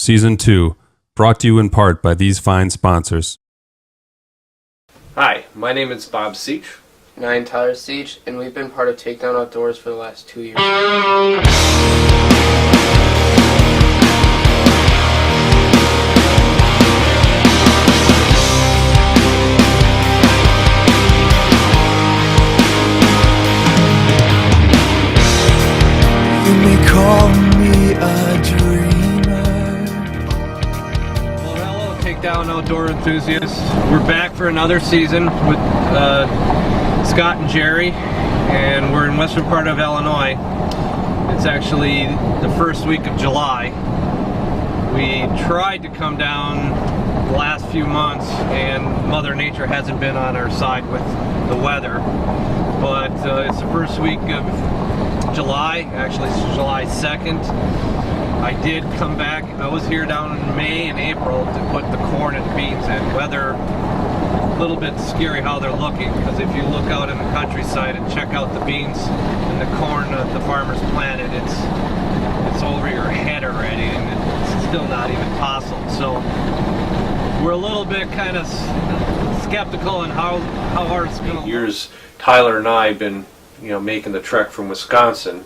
Season 2, brought to you in part by these fine sponsors. Hi, my name is Bob Siech. And I'm Tyler Siech, and we've been part of Takedown Outdoors for the last 2 years. You may call me a dreamer. Well, hello, Takedown Outdoor enthusiasts. We're back for another season with Scott and Jerry, and we're in western part of Illinois. It's actually the first week of July. We tried to come down the last few months, and Mother Nature hasn't been on our side with the weather. But it's the first week of July, actually it's July 2nd. I did come back. I was here down in May and April to put the corn and beans in. Weather a little bit scary how they're looking, because if you look out in the countryside and check out the beans and the corn that the farmers planted, it's over your head already, and it's still not even possible. So we're a little bit kind of skeptical on how hard it's going to. Years Tyler and I have been making the trek from Wisconsin.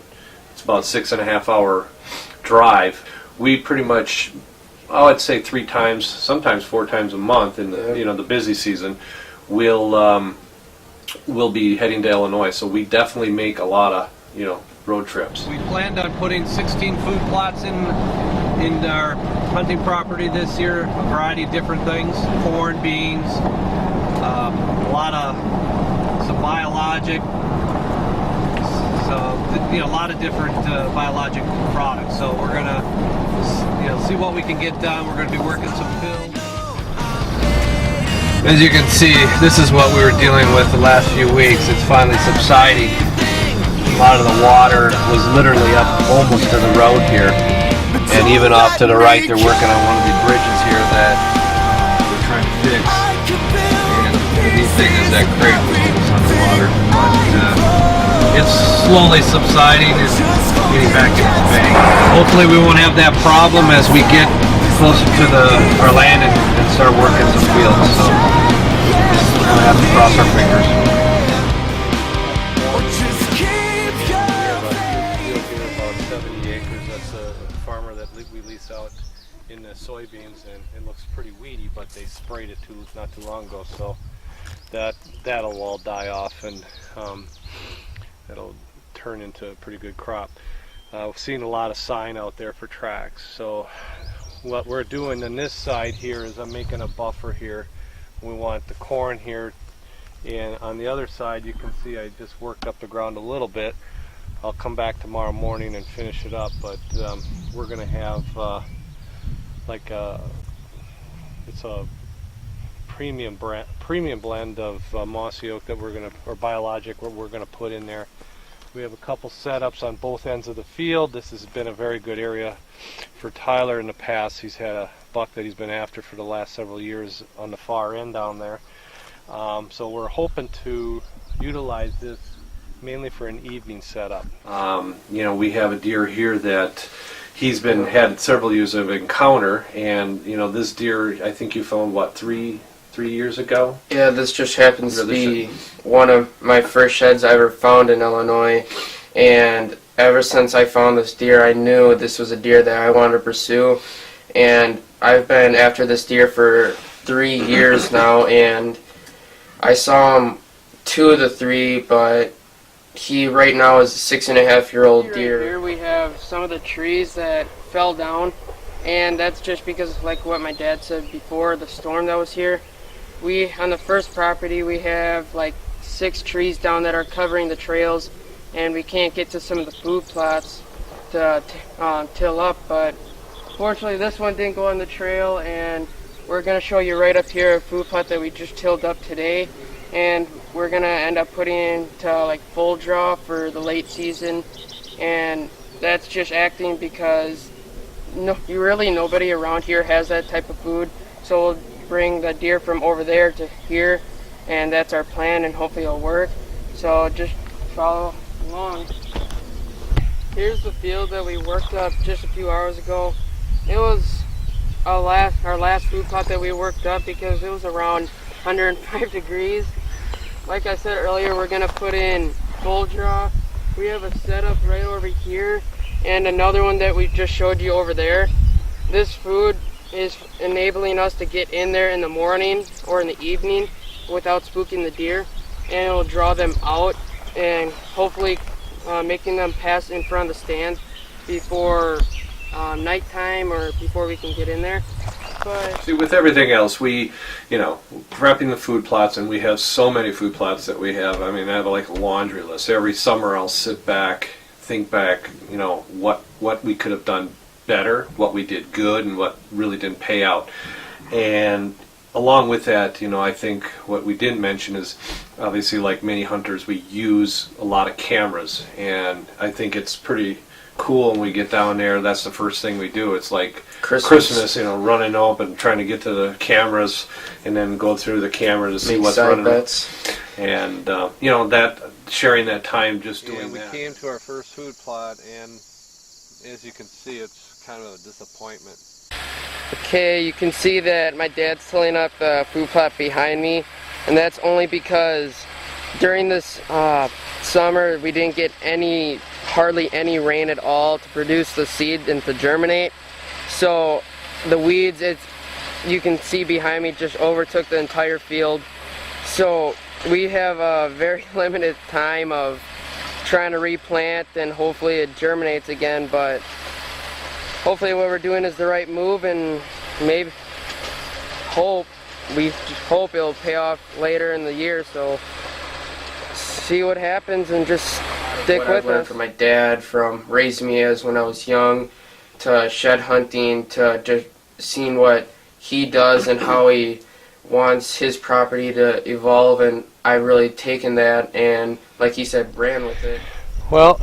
It's about 6.5 hour drive. We pretty much, I'd say 3 times, sometimes 4 times a month in the the busy season, we'll be heading to Illinois. So we definitely make a lot of road trips. We planned on putting 16 food plots in our hunting property this year, a variety of different things: corn, beans, some biologic. A lot of different biologic products. So we're gonna, see what we can get done. We're gonna be working some field. As you can see, this is what we were dealing with the last few weeks. It's finally subsiding. A lot of the water was literally up almost to the road here, and even off to the right, they're working on one of the bridges here that they're trying to fix. And the neat thing is that crate was underwater, but it's slowly subsiding and getting back in its bank. Hopefully we won't have that problem as we get closer to our land and start working some fields. So just gonna have to cross our fingers. We have about 70 acres. That's a farmer that we lease out in the soybeans, and it looks pretty weedy, but they sprayed it not too long ago, so that'll all die off, and that'll turn into a pretty good crop. We've seen a lot of sign out there for tracks. So what we're doing on this side here is I'm making a buffer here. We want the corn here, and on the other side you can see I just worked up the ground a little bit. I'll come back tomorrow morning and finish it up, but we're gonna have it's a premium blend of mossy oak that or biologic we're gonna put in there. We have a couple setups on both ends of the field. This has been a very good area for Tyler in the past. He's had a buck that he's been after for the last several years on the far end down there. So we're hoping to utilize this mainly for an evening setup. We have a deer here that he's had several years of encounter, and this deer I think you found three years ago? Yeah, this just happens to be one of my first sheds I ever found in Illinois, and ever since I found this deer, I knew this was a deer that I wanted to pursue, and I've been after this deer for 3 years now, and I saw him 2 of the 3, but he right now is a 6.5-year-old deer. Here we have some of the trees that fell down, and that's just because, like what my dad said before, the storm that was here. On the first property, we have 6 trees down that are covering the trails, and we can't get to some of the food plots to till up, but fortunately this one didn't go on the trail, and we're going to show you right up here a food plot that we just tilled up today, and we're going to end up putting into full draw for the late season, and that's just acting because nobody around here has that type of food, so we'll bring the deer from over there to here, and that's our plan, and hopefully it'll work. So just follow along. Here's the field that we worked up just a few hours ago. It was our last food plot that we worked up because it was around 105 degrees. Like I said earlier, we're gonna put in full draw. We have a setup right over here and another one that we just showed you over there. This food is enabling us to get in there in the morning or in the evening without spooking the deer, and it'll draw them out and hopefully making them pass in front of the stand before nighttime or before we can get in there. But see, with everything else, we, prepping the food plots, and we have so many food plots that we have. I mean, I have like a laundry list. Every summer I'll sit back, think back, what we could have done better, what we did good, and what really didn't pay out. And along with that, I think what we didn't mention is, obviously, like many hunters, we use a lot of cameras, and I think it's pretty cool when we get down there. That's the first thing we do. It's like Christmas, running up and trying to get to the cameras, and then go through the camera to see what's running. Bets. And that sharing that time just doing that. We came to our first food plot, and as you can see, it's kind of a disappointment. okay, you can see that my dad's tilling up the food plot behind me, and that's only because during this summer we didn't get hardly any rain at all to produce the seed and to germinate. So the weeds, you can see behind me, just overtook the entire field. So we have a very limited time of trying to replant, and hopefully it germinates again. But hopefully what we're doing is the right move, and maybe we hope it'll pay off later in the year. So see what happens and just stick with us. What I learned from my dad, from raising me as when I was young, to shed hunting, to just seeing what he does and how he wants his property to evolve, and I've really taken that and, like he said, ran with it. Well,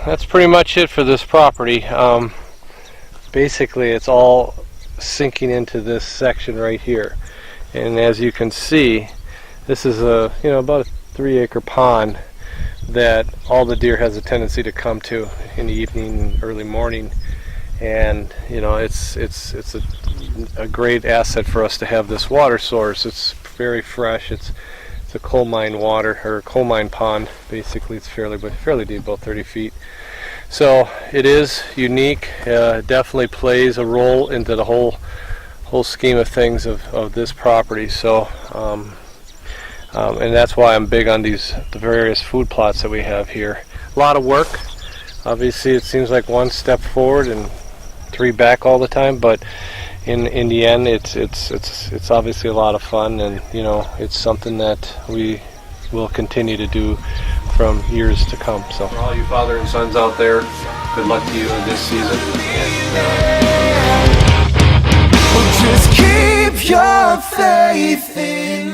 that's pretty much it for this property. Basically, it's all sinking into this section right here, and as you can see, this is about a 3-acre pond that all the deer has a tendency to come to in the evening and early morning, and it's a great asset for us to have this water source. It's very fresh. It's a coal mine water, or coal mine pond. Basically, it's fairly deep, about 30 feet. So it is unique. Definitely plays a role into the whole scheme of things of this property. So. And that's why I'm big on the various food plots that we have here. A lot of work. Obviously, it seems like 1 step forward and 3 back all the time, but in the end, it's obviously a lot of fun, and it's something that we will continue to do from years to come. So, for all you father and sons out there, good luck to you in this season. And, just keep your faith in